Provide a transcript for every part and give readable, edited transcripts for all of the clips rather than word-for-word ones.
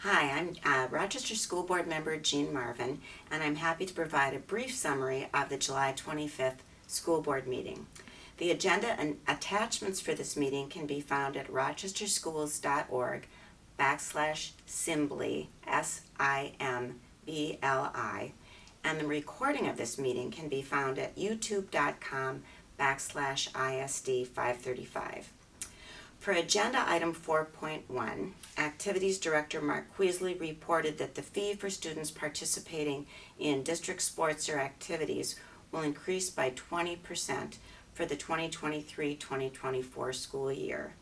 Hi, I'm Rochester School Board member Jean Marvin, and I'm happy to provide a brief summary of the July 25th school board meeting. The agenda and attachments for this meeting can be found at rochesterschools.org/simbli, SIMBLI, and the recording of this meeting can be found at youtube.com/ISD535. For agenda item 4.1, Activities Director Mark Kuisle reported that the fee for students participating in district sports or activities will increase by 20% for the 2023-2024 school year.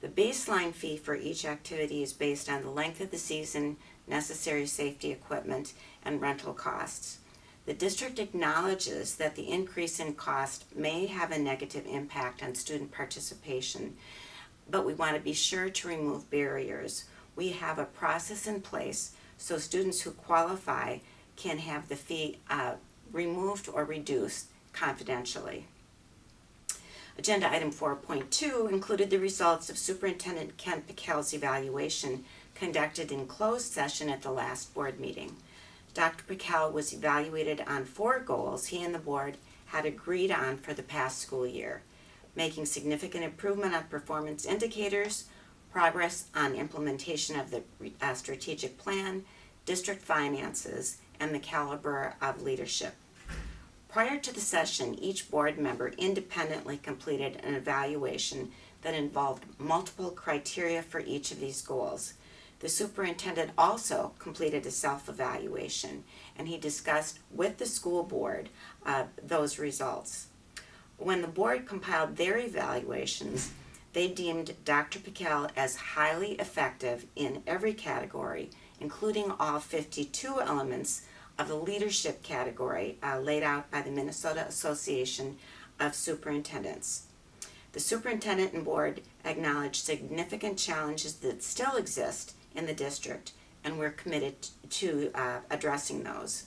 The baseline fee for each activity is based on the length of the season, necessary safety equipment, and rental costs. The district acknowledges that the increase in cost may have a negative impact on student participation, but we want to be sure to remove barriers. We have a process in place so students who qualify can have the fee removed or reduced confidentially. Agenda item 4.2 included the results of Superintendent Pekel's evaluation conducted in closed session at the last board meeting. Dr. Pekel was evaluated on 4 goals he and the board had agreed on for the past school year: making significant improvement on performance indicators, progress on implementation of the strategic plan, district finances, and the caliber of leadership. Prior to the session, each board member independently completed an evaluation that involved multiple criteria for each of these goals. The superintendent also completed a self-evaluation, and he discussed with the school board those results. When the board compiled their evaluations, they deemed Dr. Pekel as highly effective in every category, including all 52 elements of the leadership category laid out by the Minnesota Association of Superintendents. The superintendent and board acknowledged significant challenges that still exist in the district, and we're committed to addressing those.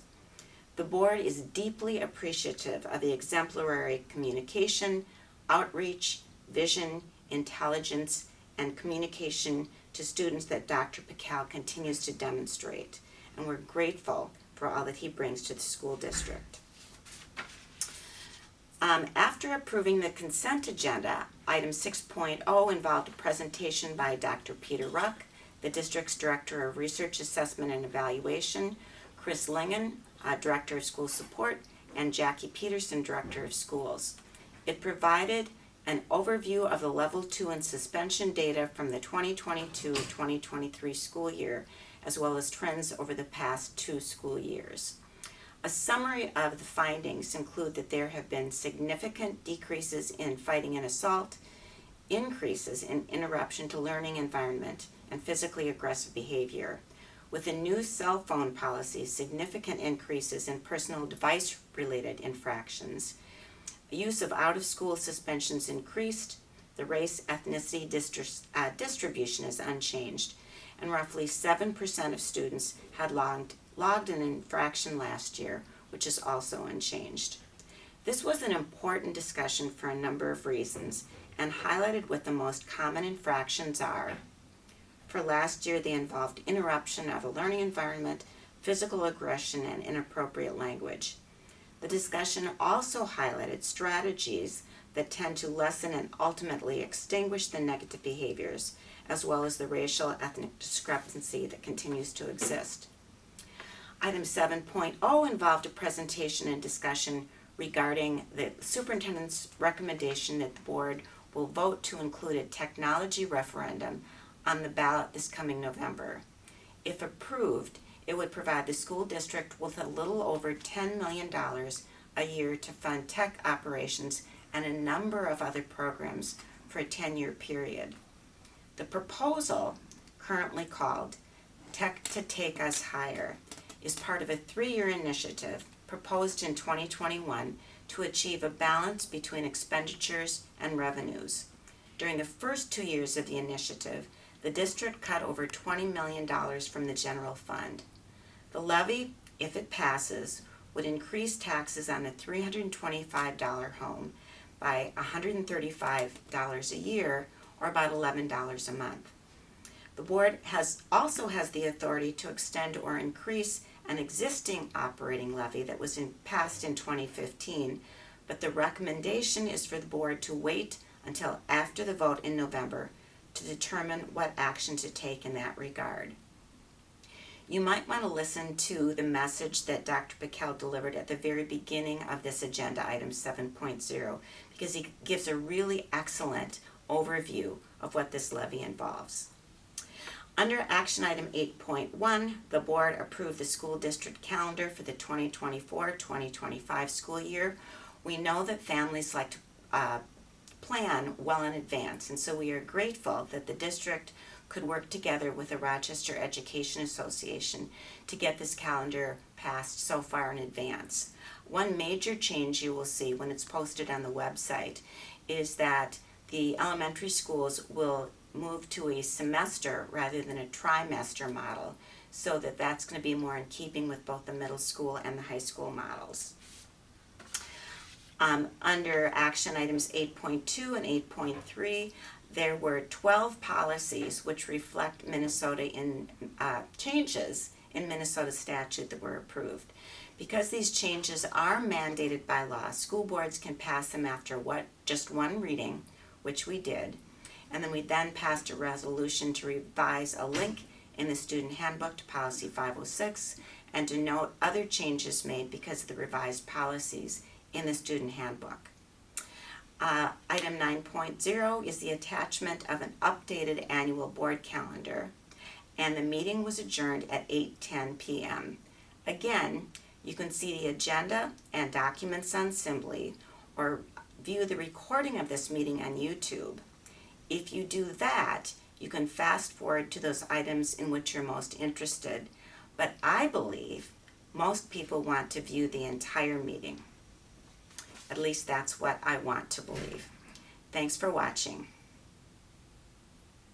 The board is deeply appreciative of the exemplary communication, outreach, vision, intelligence, and communication to students that Dr. Pekel continues to demonstrate, and we're grateful for all that he brings to the school district. After approving the consent agenda, item 6.0 involved a presentation by Dr. Peter Ruck, the district's Director of Research Assessment and Evaluation, Chris Lingen, Director of School Support, and Jackie Peterson, Director of Schools. It provided an overview of the Level 2 and suspension data from the 2022-2023 school year, as well as trends over the past 2 school years. A summary of the findings include that there have been significant decreases in fighting and assault, increases in interruption to learning environment, and physically aggressive behavior. With a new cell phone policy, significant increases in personal device-related infractions. Use of out-of-school suspensions increased. The race ethnicity distribution is unchanged, and roughly 7% of students had logged an infraction last year, which is also unchanged. This was an important discussion for a number of reasons and highlighted what the most common infractions are. For last year, they involved interruption of a learning environment, physical aggression, and inappropriate language. The discussion also highlighted strategies that tend to lessen and ultimately extinguish the negative behaviors, as well as the racial ethnic discrepancy that continues to exist. Item 7.0 involved a presentation and discussion regarding the superintendent's recommendation that the board will vote to include a technology referendum on the ballot this coming November. If approved, it would provide the school district with a little over $10 million a year to fund tech operations and a number of other programs for a 10-year period. The proposal, currently called Tech to Take Us Higher, is part of a 3-year initiative proposed in 2021 to achieve a balance between expenditures and revenues. During the first 2 years of the initiative, the district cut over $20 million from the general fund. The levy, if it passes, would increase taxes on a $325 home by $135 a year, or about $11 a month. The board also has the authority to extend or increase an existing operating levy that was passed in 2015, but the recommendation is for the board to wait until after the vote in November to determine what action to take in that regard. You might want to listen to the message that Dr. Pekel delivered at the very beginning of this agenda item 7.0, because he gives a really excellent overview of what this levy involves. Under action item 8.1, the board approved the school district calendar for the 2024-2025 school year. We know that families like to plan well in advance, and so we are grateful that the district could work together with the Rochester Education Association to get this calendar passed so far in advance. One major change you will see when it's posted on the website is that the elementary schools will move to a semester rather than a trimester model, so that that's going to be more in keeping with both the middle school and the high school models. Under action items 8.2 and 8.3, there were 12 policies which reflect Minnesota changes in Minnesota statute that were approved. Because these changes are mandated by law, school boards can pass them after just one reading, which we did, and then we passed a resolution to revise a link in the student handbook to policy 506 and to note other changes made because of the revised policies in the student handbook. Item 9.0 is the attachment of an updated annual board calendar, and the meeting was adjourned at 8:10 p.m. Again, you can see the agenda and documents on Assembly or view the recording of this meeting on YouTube. If you do that, you can fast forward to those items in which you're most interested, but I believe most people want to view the entire meeting. At least that's what I want to believe. Thanks for watching.